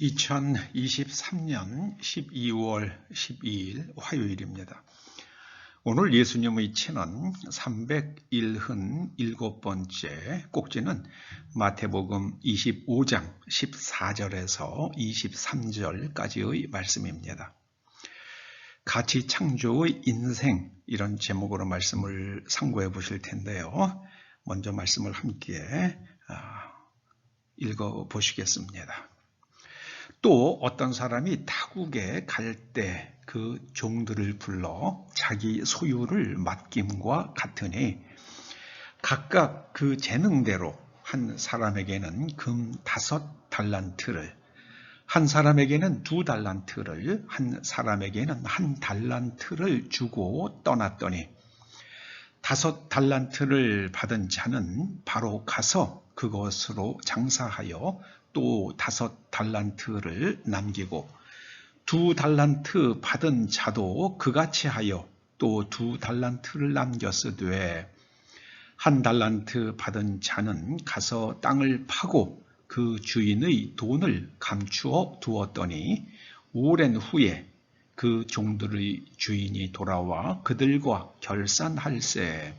2023년 12월 12일 화요일입니다. 오늘 예수님의 친언 377번째 꼭지는 마태복음 25장 14절에서 23절까지의 말씀입니다. 가치 창조의 인생, 이런 제목으로 말씀을 상고해 보실 텐데요. 먼저 말씀을 함께 읽어 보시겠습니다. 또 어떤 사람이 타국에 갈 때 그 종들을 불러 자기 소유를 맡김과 같으니 각각 그 재능대로 한 사람에게는 금 5달란트를, 한 사람에게는 2달란트를, 한 사람에게는 1달란트를 주고 떠났더니 5달란트를 받은 자는 바로 가서 그것으로 장사하여 또 5달란트를 남기고 2달란트 받은 자도 그같이 하여 또 2달란트를 남겼으되 1달란트 받은 자는 가서 땅을 파고 그 주인의 돈을 감추어 두었더니 오랜 후에 그 종들의 주인이 돌아와 그들과 결산할세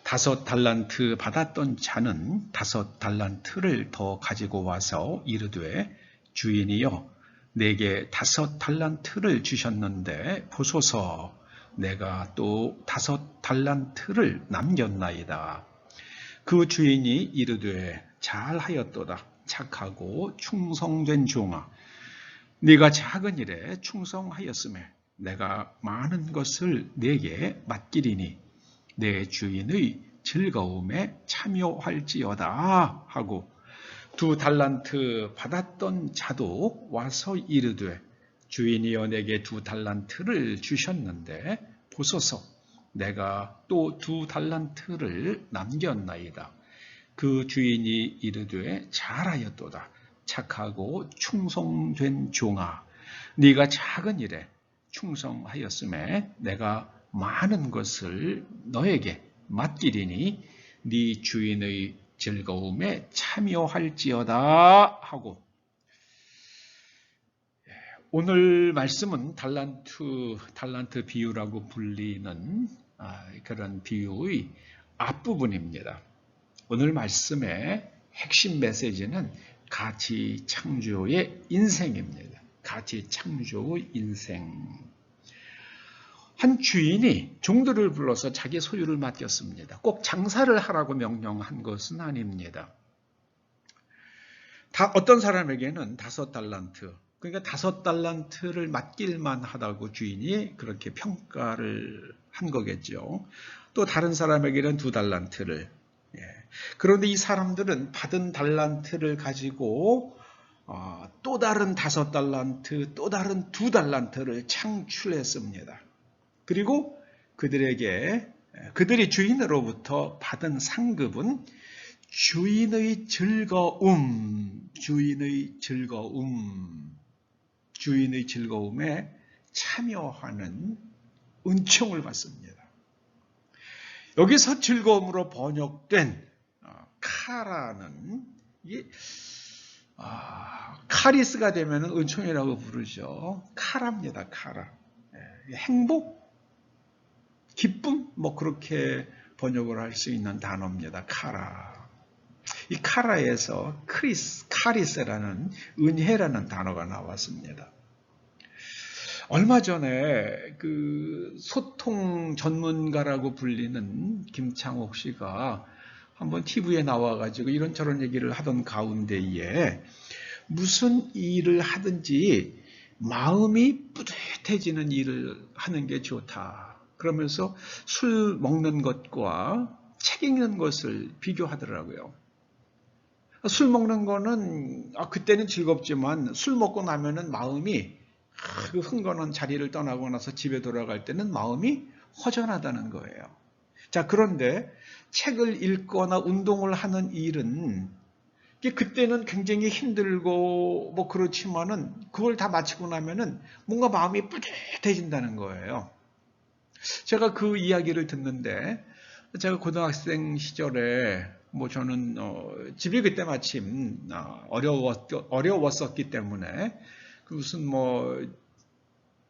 5달란트 받았던 자는 5달란트를 더 가지고 와서 이르되 주인이여 내게 5달란트를 주셨는데 보소서 내가 또 5달란트를 남겼나이다. 그 주인이 이르되 잘하였도다. 착하고 충성된 종아, 네가 작은 일에 충성하였으며 내가 많은 것을 네게 맡기리니 내 주인의 즐거움에 참여할지어다 하고 2달란트 받았던 자도 와서 이르되 주인이여 내게 2달란트를 주셨는데 보소서 내가 또 2달란트를 남겼나이다. 그 주인이 이르되 잘하였도다. 착하고 충성된 종아, 네가 작은 일에 충성하였음에 내가 많은 것을 너에게 맡기리니 네 주인의 즐거움에 참여할지어다 하고, 오늘 말씀은 달란트 비유라고 불리는 그런 비유의 앞부분입니다. 오늘 말씀의 핵심 메시지는 가치 창조의 인생입니다. 가치 창조의 인생. 한 주인이 종들을 불러서 자기 소유를 맡겼습니다. 꼭 장사를 하라고 명령한 것은 아닙니다. 어떤 사람에게는 5달란트, 그러니까 5달란트를 맡길만 하다고 주인이 그렇게 평가를 한 거겠죠. 또 다른 사람에게는 2달란트를. 그런데 이 사람들은 받은 달란트를 가지고 또 다른 5달란트, 또 다른 2달란트를 창출했습니다. 그리고 그들이 주인으로부터 받은 상급은 주인의 즐거움에 참여하는 은총을 받습니다. 여기서 즐거움으로 번역된 카라는 카리스가 되면 은총이라고 부르죠. 카라입니다. 카라. 행복, 기쁨, 그렇게 번역을 할 수 있는 단어입니다. 카라. 이 카라에서 카리스라는 은혜라는 단어가 나왔습니다. 얼마 전에 그 소통 전문가라고 불리는 김창옥 씨가 한번 TV에 나와가지고 이런저런 얘기를 하던 가운데에 무슨 일을 하든지 마음이 뿌듯해지는 일을 하는 게 좋다. 그러면서 술 먹는 것과 책 읽는 것을 비교하더라고요. 술 먹는 거는 그때는 즐겁지만 술 먹고 나면은 마음이 그 흥건한 자리를 떠나고 나서 집에 돌아갈 때는 마음이 허전하다는 거예요. 자, 그런데 책을 읽거나 운동을 하는 일은 그때는 굉장히 힘들고 그렇지만은 그걸 다 마치고 나면은 뭔가 마음이 뿌듯해진다는 거예요. 제가 그 이야기를 듣는데 제가 고등학생 시절에 뭐 저는 집이 그때 마침 어려웠었기 때문에 무슨 뭐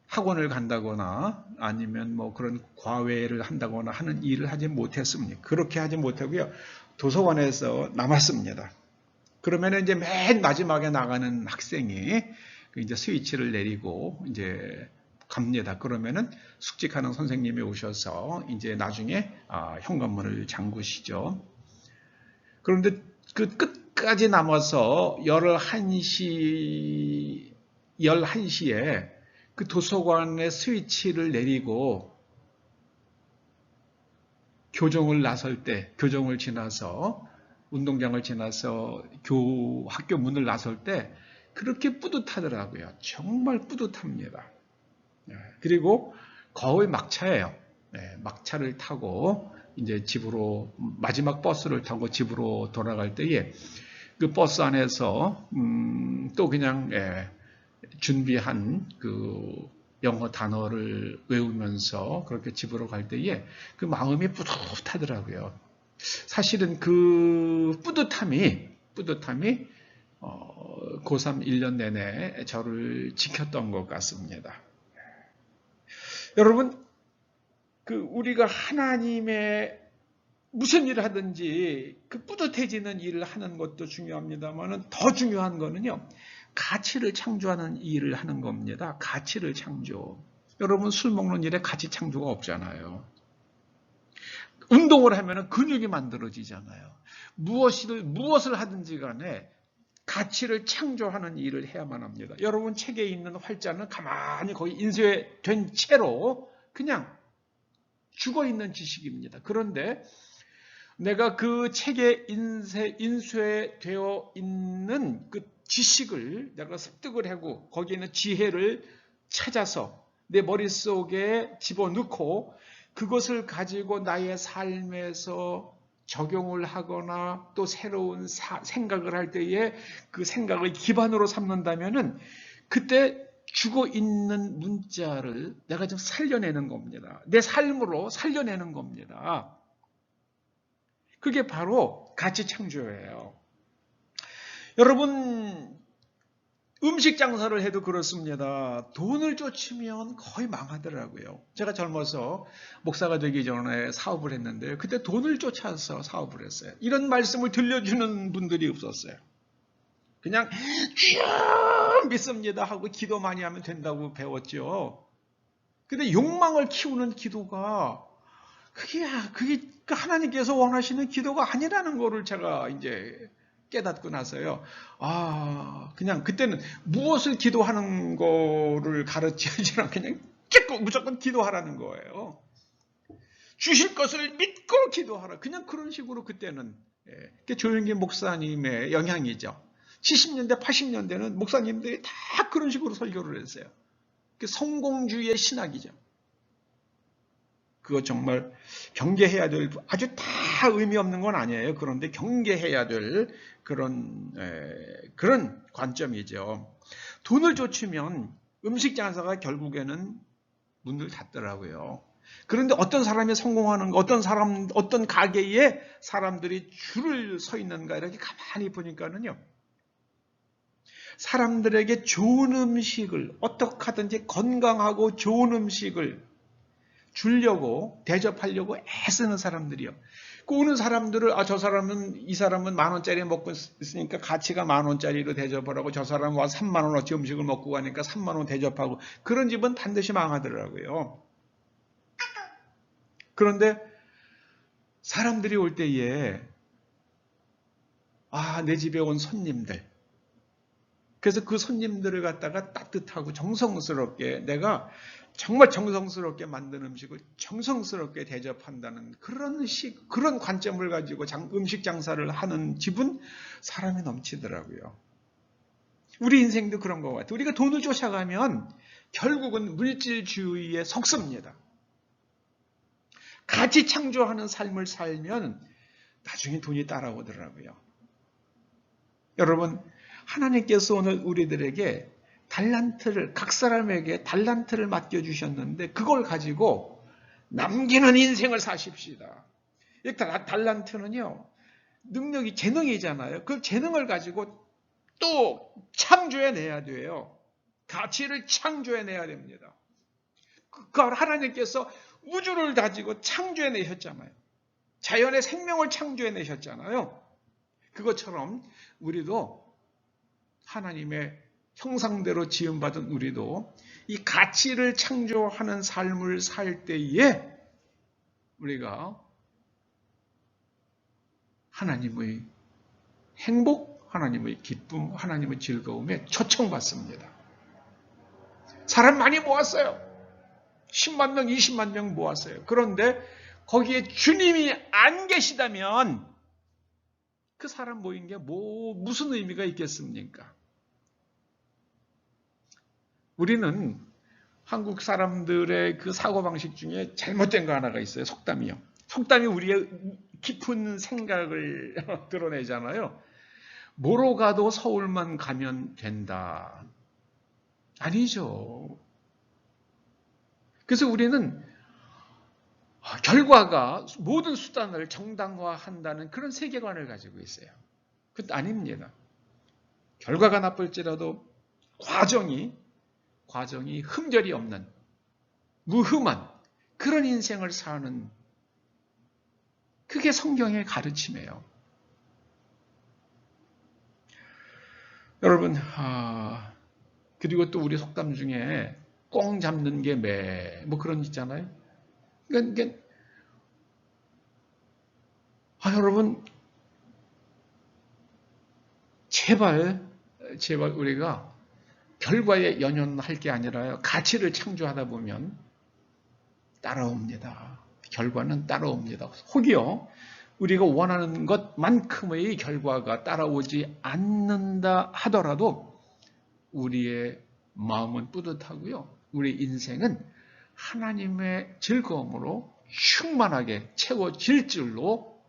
학원을 간다거나 아니면 뭐 그런 과외를 한다거나 하는 일을 하지 못했습니다. 그렇게 하지 못하고요. 도서관에서 남았습니다. 그러면 이제 맨 마지막에 나가는 학생이 이제 스위치를 내리고 이제 갑니다. 그러면은 숙직하는 선생님이 오셔서 이제 나중에 현관문을 잠그시죠. 그런데 그 끝까지 남아서 11시에 그 도서관의 스위치를 내리고 교정을 지나서 운동장을 지나서 학교 문을 나설 때 그렇게 뿌듯하더라고요. 정말 뿌듯합니다. 그리고 거의 막차예요. 막차를 타고 이제 집으로 마지막 버스를 타고 집으로 돌아갈 때에 그 버스 안에서 또 그냥 준비한 그 영어 단어를 외우면서 그렇게 집으로 갈 때에 그 마음이 뿌듯하더라고요. 사실은 그 뿌듯함이 고3 1년 내내 저를 지켰던 것 같습니다. 여러분, 우리가 하나님의 무슨 일을 하든지 그 뿌듯해지는 일을 하는 것도 중요합니다만 더 중요한 거는요, 가치를 창조하는 일을 하는 겁니다. 가치를 창조. 여러분, 술 먹는 일에 가치 창조가 없잖아요. 운동을 하면 근육이 만들어지잖아요. 무엇을 하든지 간에 가치를 창조하는 일을 해야만 합니다. 여러분, 책에 있는 활자는 가만히 거기 인쇄된 채로 그냥 죽어있는 지식입니다. 그런데 내가 그 책에 인쇄되어 있는 그 지식을 내가 습득을 하고 거기에 있는 지혜를 찾아서 내 머릿속에 집어넣고 그것을 가지고 나의 삶에서 적용을 하거나 또 새로운 생각을 할 때에 그 생각을 기반으로 삼는다면은 그때 죽어 있는 문자를 내가 좀 살려내는 겁니다. 내 삶으로 살려내는 겁니다. 그게 바로 가치 창조예요. 여러분, 음식 장사를 해도 그렇습니다. 돈을 쫓으면 거의 망하더라고요. 제가 젊어서 목사가 되기 전에 사업을 했는데 그때 돈을 쫓아서 사업을 했어요. 이런 말씀을 들려주는 분들이 없었어요. 그냥 쭉 믿습니다 하고 기도 많이 하면 된다고 배웠죠. 근데 욕망을 키우는 기도가 그게 하나님께서 원하시는 기도가 아니라는 거를 제가 이제 깨닫고 나서요. 그냥 그때는 무엇을 기도하는 거를 가르치지 않고 그냥 무조건 기도하라는 거예요. 주실 것을 믿고 기도하라. 그냥 그런 식으로 그때는 조영기 목사님의 영향이죠. 70년대, 80년대는 목사님들이 다 그런 식으로 설교를 했어요. 성공주의의 신학이죠. 그거 정말 경계해야 될, 아주 다 의미 없는 건 아니에요. 그런데 경계해야 될 그런 관점이죠. 돈을 쫓으면 음식 장사가 결국에는 문을 닫더라고요. 그런데 어떤 사람이 성공하는 거, 어떤 가게에 사람들이 줄을 서 있는가 이렇게 가만히 보니까는요. 사람들에게 좋은 음식을 어떻게 하든지 건강하고 좋은 음식을 주려고 대접하려고 애쓰는 사람들이요. 그 오는 사람들을 이 사람은 10,000원짜리 먹고 있으니까 가치가 10,000원짜리로 대접을 하고 저 사람은 와서 30,000원어치 음식을 먹고 가니까 30,000원 대접하고 그런 집은 반드시 망하더라고요. 그런데 사람들이 올 때에 내 집에 온 손님들, 그래서 그 손님들을 갖다가 따뜻하고 정성스럽게 내가 정말 정성스럽게 만든 음식을 정성스럽게 대접한다는 그런 관점을 가지고 음식 장사를 하는 집은 사람이 넘치더라고요. 우리 인생도 그런 것 같아요. 우리가 돈을 쫓아가면 결국은 물질주의에 속습니다. 가치 창조하는 삶을 살면 나중에 돈이 따라오더라고요. 여러분, 하나님께서 오늘 우리들에게 각 사람에게 달란트를 맡겨주셨는데 그걸 가지고 남기는 인생을 사십시다. 달란트는요, 능력이 재능이잖아요. 그 재능을 가지고 또 창조해내야 돼요. 가치를 창조해내야 됩니다. 그 하나님께서 우주를 가지고 창조해내셨잖아요. 자연의 생명을 창조해내셨잖아요. 그것처럼 우리도 하나님의 형상대로 지음받은 우리도 이 가치를 창조하는 삶을 살 때에 우리가 하나님의 행복, 하나님의 기쁨, 하나님의 즐거움에 초청받습니다. 사람 많이 모았어요. 10만 명, 20만 명 모았어요. 그런데 거기에 주님이 안 계시다면 그 사람 모인 게 무슨 의미가 있겠습니까? 우리는 한국 사람들의 그 사고방식 중에 잘못된 거 하나가 있어요. 속담이요. 속담이 우리의 깊은 생각을 드러내잖아요. 뭐로 가도 서울만 가면 된다. 아니죠. 그래서 우리는 결과가 모든 수단을 정당화한다는 그런 세계관을 가지고 있어요. 그것도 아닙니다. 결과가 나쁠지라도 과정이 흠결이 없는 무흠한 그런 인생을 사는 그게 성경의 가르침이에요. 여러분, 그리고 또 우리 속담 중에 꽁 잡는 게 매, 뭐 그런 있잖아요. 그러니까 여러분, 제발 우리가 결과에 연연할 게 아니라 가치를 창조하다 보면 따라옵니다. 결과는 따라옵니다. 혹여 우리가 원하는 것만큼의 결과가 따라오지 않는다 하더라도 우리의 마음은 뿌듯하고요. 우리 인생은 하나님의 즐거움으로 충만하게 채워질 줄로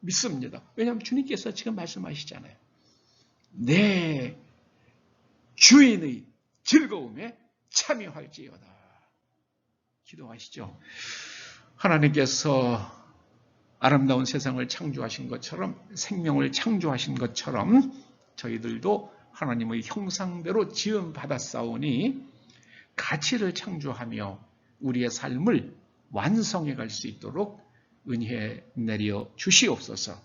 믿습니다. 왜냐하면 주님께서 지금 말씀하시잖아요. 내 주인의 즐거움에 참여할지어다. 기도하시죠. 하나님께서 아름다운 세상을 창조하신 것처럼 생명을 창조하신 것처럼 저희들도 하나님의 형상대로 지음받았사오니 가치를 창조하며 우리의 삶을 완성해 갈 수 있도록 은혜 내려 주시옵소서.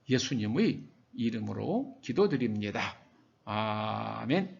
예수님의 이름으로 기도드립니다. 아멘.